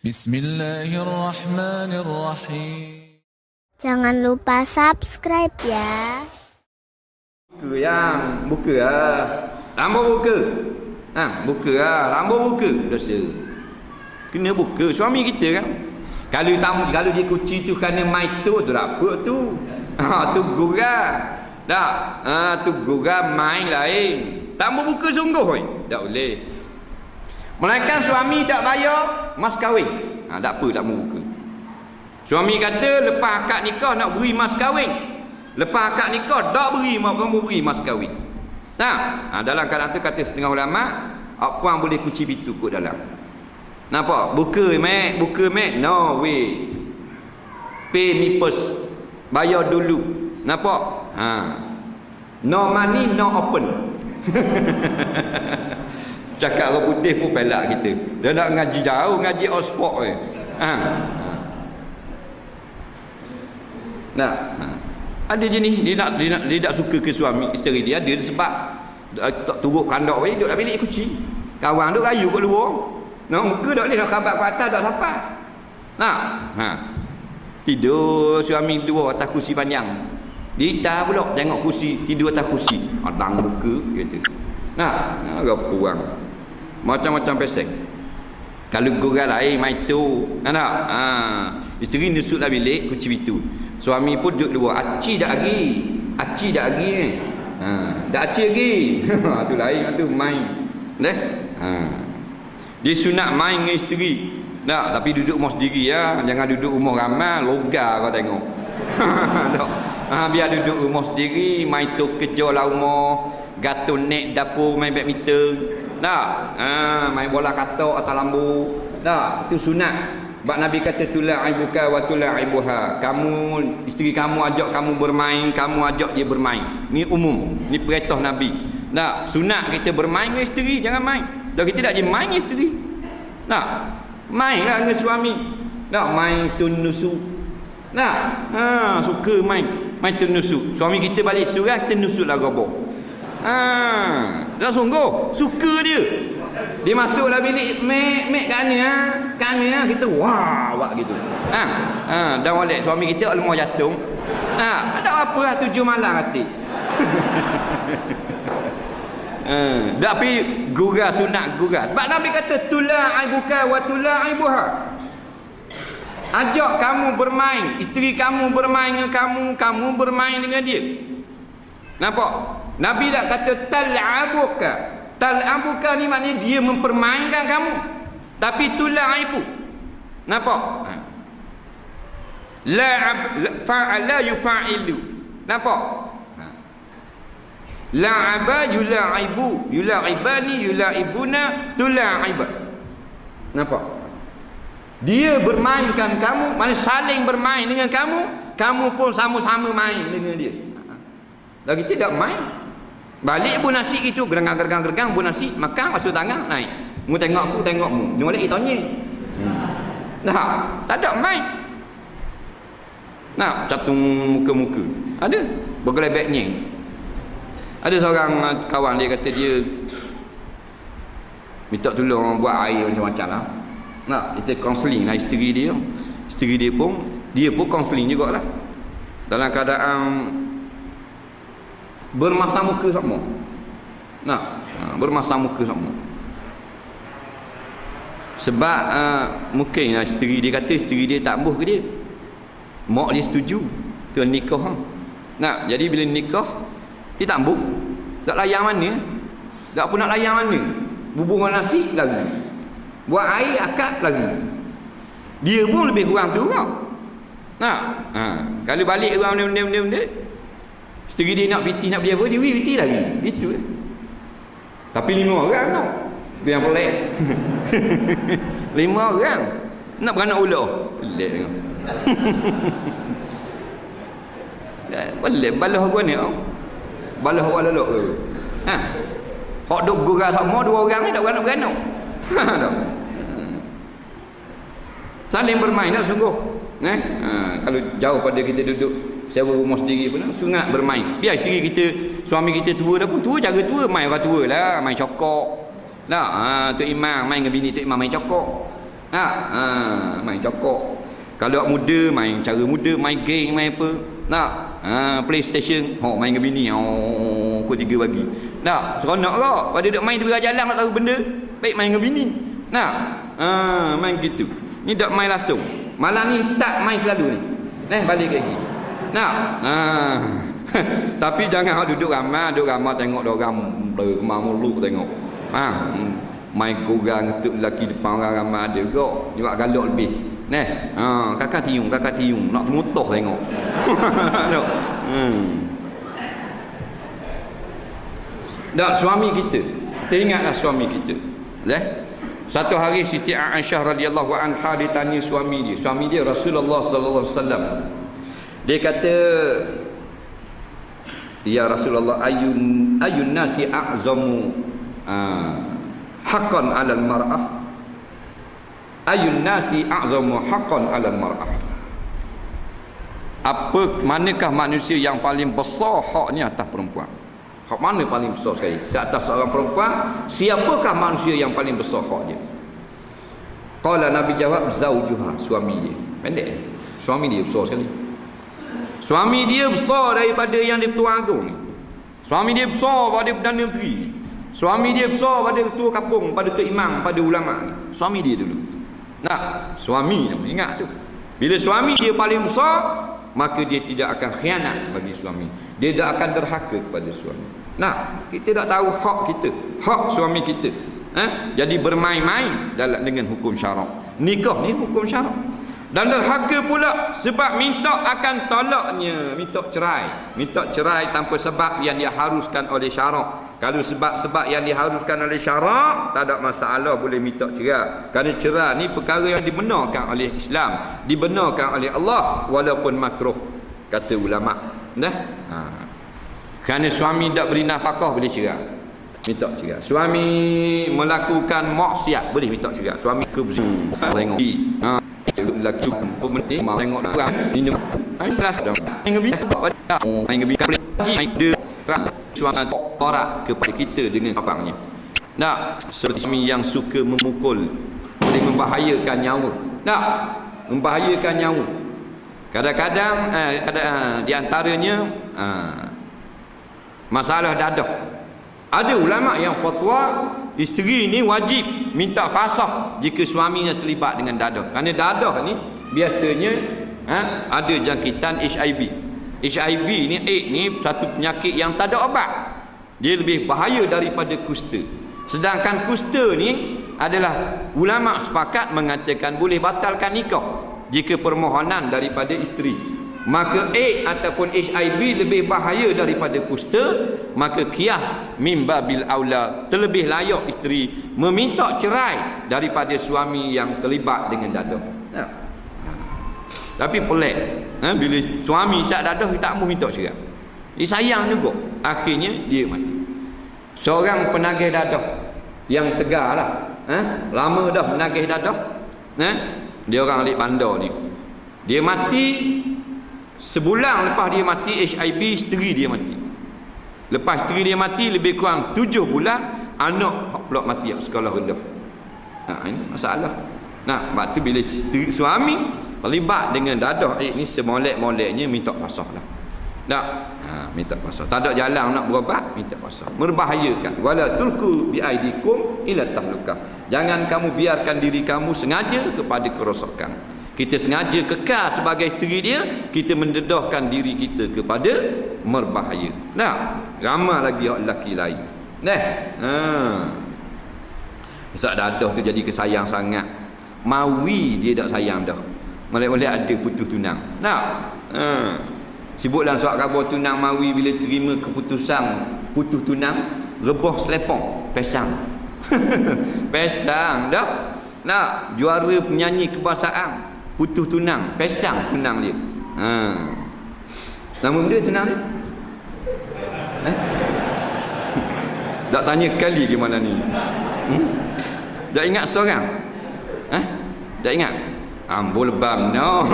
Bismillahirrahmanirrahim. Jangan lupa subscribe ya. Buka yang buka lah. Lambung buka. Buka lah. Lambung buka. Dosa. Kena buka. Suami kita kan. Kalau dia kuci tu kerana mai tu tak apa tu. Tu gurau. Tak. Tu gurau main lain. Tak buka sungguh. Tak boleh. Melainkan suami tak bayar mas kahwin. Tak apa, tak mau buka. Suami kata lepas akad nikah nak beri mas kahwin. Lepas akad nikah tak beri, kamu beri mas kahwin. Dalam keadaan tu kata setengah ulama, puan boleh kuci pintu kot dalam. Nampak? Buka mek. No way. Pay me first. Bayar dulu. Nampak? No money, no open. Cakap orang putih pun pelak kita. Dia nak ngaji jauh, ngaji Oxford je. Ada jenis dia tak suka ke suami isteri dia, ada sebab tak turut kandak we duduk dalam bilik kuci. Kawan duk rayu kat luar. Nak muka tak boleh, nak khabar kat atas tak sampai. Tidur suami luar atas kursi panjang. Dia pula tengok kursi, tidur atas kursi. Adang muka kata. Agak kurang. Macam-macam pesek. Kalau gurau lain mai tu, isteri nusuk dalam bilik kunci pintu. Suami pun duduk luar. Aci dak lagi ni. Dak aci lagi. Tu lain tu main. Dia sunat main dengan isteri. Tapi duduk rumah sendiri ya. Jangan duduk rumah ramai, longgar kau tengok. Biar duduk rumah sendiri, main tu kerja lah rumah. Gatul nek dapur main badminton. Main bola katak atas lambu. Itu sunat. Sebab Nabi kata tula'ibuka wa tula'ibuha. Kamu, isteri kamu ajak kamu bermain, kamu ajak dia bermain. Ni umum. Ni perintah Nabi. Sunat kita bermain dengan isteri, jangan main. Dan kita tak je main dengan isteri. Mainlah dengan suami. Main tunusuk. Suka main tunusuk. Suami kita balik surah, kita nusuklah gobok. Dah sungguh suka dia. Dia masuk dalam bilik mek kat ni kita buat gitu. Dan molek suami kita lemah jantung. Ada apa lah 7 malam hati. Tapi gurau sunat gurau. Sebab Nabi kata tula'ibuka wa tula'ibuha. Ajak kamu bermain, isteri kamu bermain dengan kamu bermain dengan dia. Nampak? Nabi tak kata tal'abuka. Tal'abuka ni maknanya dia mempermainkan kamu. Tapi tula'ibu. Nampak? La yufa'ilu. Nampak? La'aba yula'ibu. Yula'ibani yula'ibuna tula'iba. Nampak? Dia bermainkan kamu, maknanya saling bermain dengan kamu, kamu pun sama-sama main dengan dia. Lagi tidak main. Balik pun nasi itu gergang pun nasi, makan masuk tangan naik. Mu tengok aku tengokmu. Dia molek tanya. Tak ada main. Catung muka-muka. Ada bergelebeknya. Ada seorang kawan dia kata dia minta tolong buat air macam-macam lah. Kita counselling lah isteri dia. Isteri dia pun counselling jugalah. Dalam keadaan bermasam muka sama. Bermasam muka sama. Sebab mungkin isteri dia kata isteri dia tak ambuh ke dia. Mak dia setuju ke nikah. Jadi bila nikah dia tak ambuh. Tak layan mana. Tak pun nak layan mana. Bubungan nasi lagi. Buat air akad lagi. Dia pun lebih kurang tu kau. Kalau balik orang benda-benda isteri dia nak piti nak beli apa, dia piti lagi. Itu Tapi 5 orang nak. Yang pelik. 5 orang nak beranak ular. Pelik tengok. Pelik balah gua ni. Balah awak lelok ke. Hak duk gurau sama 2 orang ni tak beranak-beranak. Saling bermain dah sungguh. Kalau jauh pada kita duduk sewa rumah sendiri pun sunat bermain. Biar isteri kita, suami kita tua dah pun tua, cara tua main orang tua lah, main cokok. Tok Imam main dengan bini Tok Imam main cokok. Main cokok. Kalau muda main cara muda, main game, main apa. PlayStation, main dengan bini. Pukul 3 pagi. Seronok ke? Pada duk main tepi jalan nak tahu benda, baik main dengan bini. Main gitu. Ni tak main langsung. Malam ni start main selalu ni. Balik lagi. Tapi jangan duduk ramai tengok orang berkemar mulut tengok. Main kurang untuk lelaki depan orang ramai ada juga. Juga galak lebih. Kakak tiung nak termutuh tengok. Tak, suami kita. Kita ingatlah suami kita. Satu hari Siti Aisyah radhiyallahu anha ditanya suami dia. Suami dia Rasulullah sallallahu alaihi wasallam. Dia kata, "Ya Rasulullah, ayun nasi a'zamu haqqan 'alal mar'ah?" Ayun nasi a'zamu haqqan 'alal mar'ah. Manakah manusia yang paling besar haknya atas perempuan? Hak mana paling besar sekali? Atas seorang perempuan, siapakah manusia yang paling besar haknya? Qala, Nabi jawab, zaujuha, suami dia. Pendek. Suami dia besar sekali. Suami dia besar daripada yang di-Pertuan Agong ni. Suami dia besar pada Perdana Menteri. Suami dia besar pada ketua kampung, pada tok imam, pada ulama ni. Suami dia dulu. Suami ni ingat tu. Bila suami dia paling besar, maka dia tidak akan khianat bagi suami. Dia tak akan derhaka kepada suami. Kita tak tahu hak kita, hak suami kita. Jadi bermain-main dengan hukum syarak. Nikah ni hukum syarak. Dan derhaka pula sebab minta akan tolaknya, minta cerai tanpa sebab yang diharuskan oleh syarak. Kalau sebab yang diharuskan oleh syarak, tak ada masalah, boleh minta cerai. Kerana cerai ni perkara yang dibenarkan oleh Islam, dibenarkan oleh Allah, walaupun makruh, kata ulama. Kerana suami tak beri nafkah, boleh cerai, minta cerai. Suami melakukan maksiat, boleh minta cerai. Suami keberzina, tengok lelaki pemerintah tengok orang minum kelas suami torak kepada kita dengan kapangnya. Seperti suami yang suka memukul, boleh membahayakan nyawa. Membahayakan nyawa. Kadang-kadang di antaranya masalah dadah. Ada ulama yang fatwa isteri ni wajib minta fasakh jika suaminya terlibat dengan dadah. Kerana dadah ni biasanya ada jangkitan HIV. HIV ni ni satu penyakit yang tak ada obat. Dia lebih bahaya daripada kusta. Sedangkan kusta ni adalah ulama sepakat mengatakan boleh batalkan nikah jika permohonan daripada isteri. Maka AIDS ataupun HIV lebih bahaya daripada kusta, maka qiyah mimba bil aula, terlebih layak isteri meminta cerai daripada suami yang terlibat dengan dadah. Tapi pelik, bila suami syak dadah dia tak mau minta cerai, dia sayang juga, akhirnya dia mati. Seorang penagih dadah yang tegar lah, lama dah menagih dadah, dia orang alik bandar ni, dia mati. Sebulan lepas dia mati, HIV, isteri dia mati. Lepas isteri dia mati, lebih kurang 7 bulan, anak pula mati sekolah rendah. Ini masalah. Waktu bila suami terlibat dengan dadah ni, semolek-moleknya minta pasah lah. Minta pasah. Tak ada jalan nak berobat, minta pasah. Merbahayakan. Wala tulku bi aidikum ila tahlukah. Jangan kamu biarkan diri kamu sengaja kepada kerosakan. Kita sengaja kekal sebagai isteri dia, kita mendedahkan diri kita kepada merbahaya. Ramai lagi orang lelaki lain. Sebab dadah tu jadi kesayang sangat. Mawi dia tak sayang dah. Molek-molek ada putus tunang. Sibuk dalam surat khabar tunang mawi, bila terima keputusan putus tunang, rebah selepong, pesang. Pesang dah. Juara penyanyi kebangsaan, putus tunang, pesang tunang dia. Nama dia tunang dia? Tak tanya kali gimana ni? Tak ingat seorang? Tak ingat? Ambo lebam no.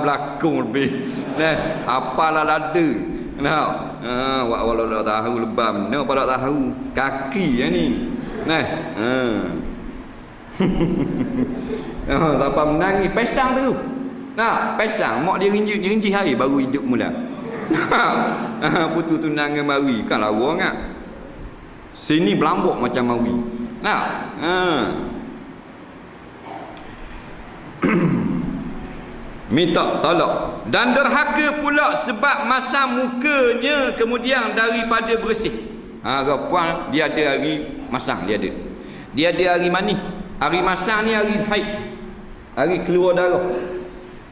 Berlakon lebih. Apalah lada. Walau tak tahu lebam no, pada tak tahu kaki ni. Siapa menangis pesang tu. Nah, pesang mak dia rinji hari baru hidup mula. Putu tunangan mawi kan lawa ngak. Sini belambok macam mawi. Nah, minta tolak dan derhaka pula sebab masa mukanya kemudian daripada bersih. Puan dia ada hari masang, dia ada hari mani. Hari masang ni hari haid, hari keluar darah.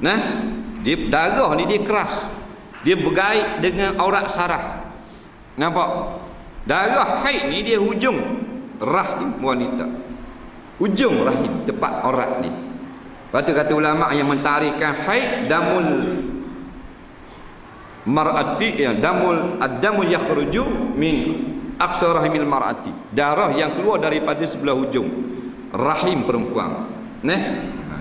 Nah, dia darah ni dia keras, dia berkait dengan aurat saraf. Nampak? Darah haid ni dia hujung rahim wanita, hujung rahim tempat aurat ni. Kata ulama yang mentarikkan haid damul mar'ati, ya, ad-damu yakhruju min aqsa rahimil mar'ati, darah yang keluar daripada sebelah hujung rahim perempuan.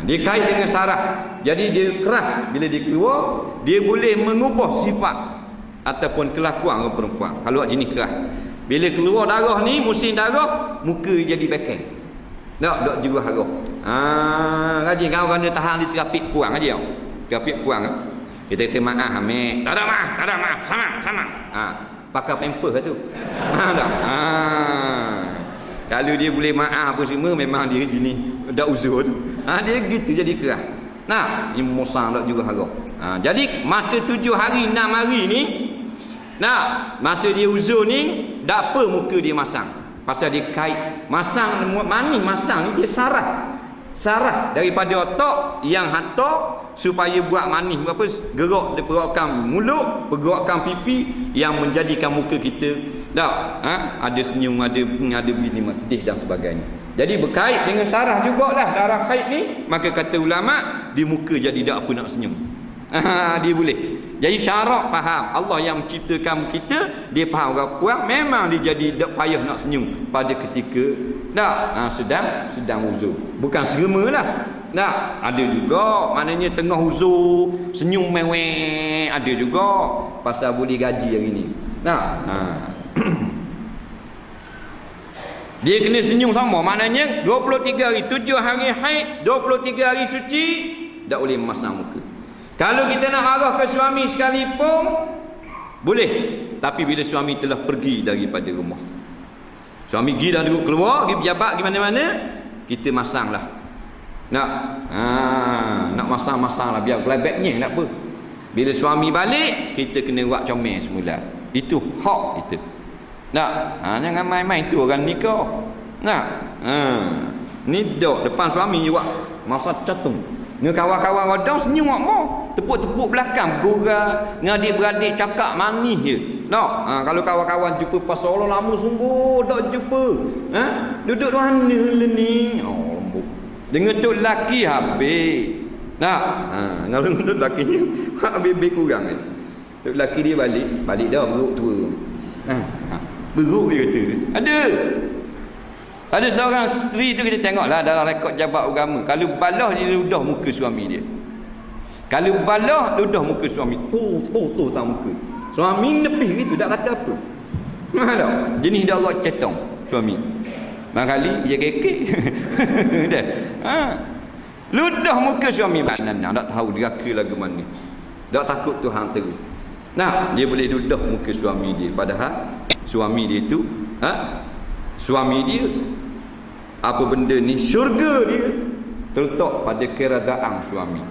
Dia kait dengan saraf. Jadi dia keras, bila dia keluar dia boleh mengubah sifat ataupun kelakuan perempuan. Kalau jenis keras, bila keluar darah ni, musim darah, muka jadi bekeng. Tak juga harap. Rajin kau kena tahan di terapik puang aja. Terapik puang. Kita kata maaf Hamid. Tak ada maaf. Sama. Pakai pamper tu. Tak. Kalau dia boleh maaf apa semua, memang dia gini. Dak uzur tu. Dia gitu jadi keras. Nah, musang tak juga harap. Jadi masa 7 hari 6 hari ni, masa dia uzur ni, tak apa muka dia masang. Pasal dia kait masang manis, masang ni dia saraf daripada otak yang hantar supaya buat manis apa, gerak pergerakan mulut, pergerakan pipi yang menjadikan muka kita ada senyum, ada bini sedih dan sebagainya. Jadi berkait dengan saraf jugalah darah haid ni. Maka kata ulama, di muka jadi tak apa nak senyum. Dia boleh. Jadi syarak faham Allah yang menciptakan kita, dia faham orang puan memang dia jadi tak payah nak senyum pada ketika sedang uzur. Bukan seremalah. Ada juga maknanya tengah uzur senyum mewek, ada juga pasal boleh gaji hari ni. Dia kena senyum sama, maknanya 23 hari, 7 hari haid, 23 hari suci tak boleh memasang muka. Kalau kita nak marah ke suami sekalipun boleh, tapi bila suami telah pergi daripada rumah, suami pergi dah duduk keluar, pergi pejabat, pergi mana-mana, kita masanglah. Nak masang lah, biar gelabeknya tak apa. Bila suami balik, kita kena buat comel semula. Itu hak kita. Jangan main-main tu orang nikah. Ni dok depan suami je buat masa catung. Dengan kawan-kawan rodang senyum mak, tepuk-tepuk belakang, gurau ngadik-beradik cakap manis je. Kalau kawan-kawan jumpa pasal Allah lama sungguh tak jumpa. Duduk mana lah ni? Lembut. Dengan tu lelaki habis. Kalau tu lelaki ni habis kurang ni. Tu lelaki dia balik dah beruk tua. Beruk dia kata. Ada seorang isteri tu, kita tengoklah dalam rekod jabat agama, kalau balah dia ludah muka suami dia. Kalau balah ludah muka suami, tu tak muka. Suami nepih gitu, tak kata apa. Jenis dah agak cetong suami. Barangkali dia kekek. Ludah muka suami mana tak tahu dia ke lagu mana. Tak takut Tuhan terus. Dia boleh ludah muka suami dia, padahal suami dia tu suami dia apa benda ni, syurga dia terletak pada keredaan suami.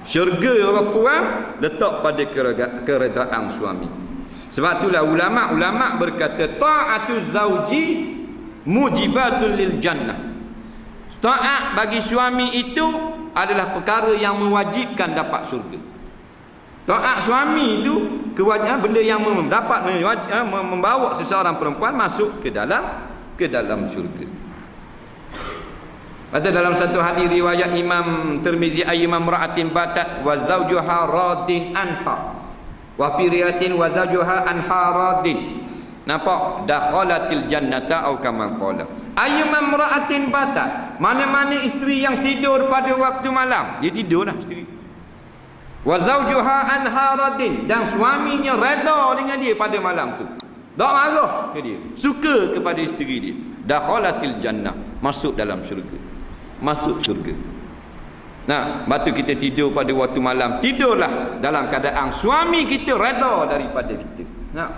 Syurga orang puan letak pada keredaan suami. Sebab itulah ulama berkata ta'atu zauji mujibatul lil jannah. Taat bagi suami itu adalah perkara yang mewajibkan dapat syurga. Taat suami itu kewajiban, benda yang membawa seseorang perempuan masuk ke dalam syurga. Ada dalam satu hadis riwayat Imam Tirmizi, ayyuma imra'atin batat wa zawjuha radin anha, wa fi riwayatin wa zawjuha anha radin. Nampak? Dakhalatil jannata atau kama qala. Ayyuma imra'atin batat, mana-mana isteri yang tidur pada waktu malam, dia tidurlah isteri. Wa zawjuha anha radin, dan suaminya redha dengan dia pada malam tu. Tak marah ke dia, suka kepada isteri dia. Dakhalatil jannah, masuk dalam syurga. masuk syurga. Nah, batu kita tidur pada waktu malam, tidurlah dalam keadaan suami kita redha daripada kita. Nah,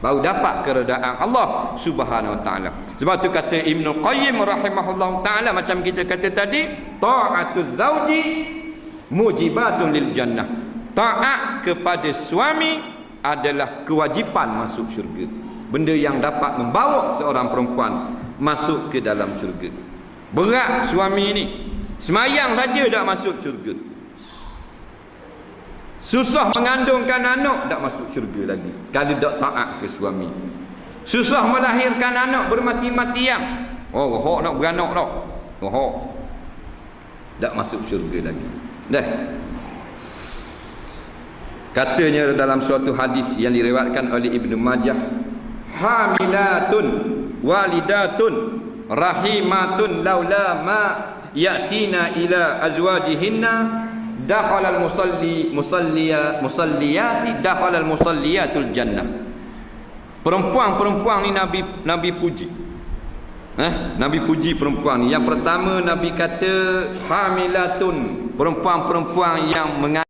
baru dapat keredaan Allah Subhanahu wa taala. Sebab tu kata Ibnu Qayyim rahimahullah taala, macam kita kata tadi, ta'atuz zauji mujibatun lil jannah. Taat kepada suami adalah kewajipan masuk syurga. Benda yang dapat membawa seorang perempuan masuk ke dalam syurga. Berat suami ni, semayang saja tak masuk syurga. Susah mengandungkan anak, tak masuk syurga lagi kalau tak taat ke suami. Susah melahirkan anak bermati-matian, oh hok nak beranak dah, hok tak masuk syurga lagi. Dah. Katanya dalam suatu hadis yang diriwayatkan oleh Ibnu Majah, hamilatun walidatun rahimatun laula ma yatina ila azwajihinna dakhala musalliyati dakhala musalliyatul jannah. Perempuan-perempuan ni Nabi puji. Nabi puji perempuan ni. Yang pertama Nabi kata hamilatun, perempuan-perempuan yang mengandung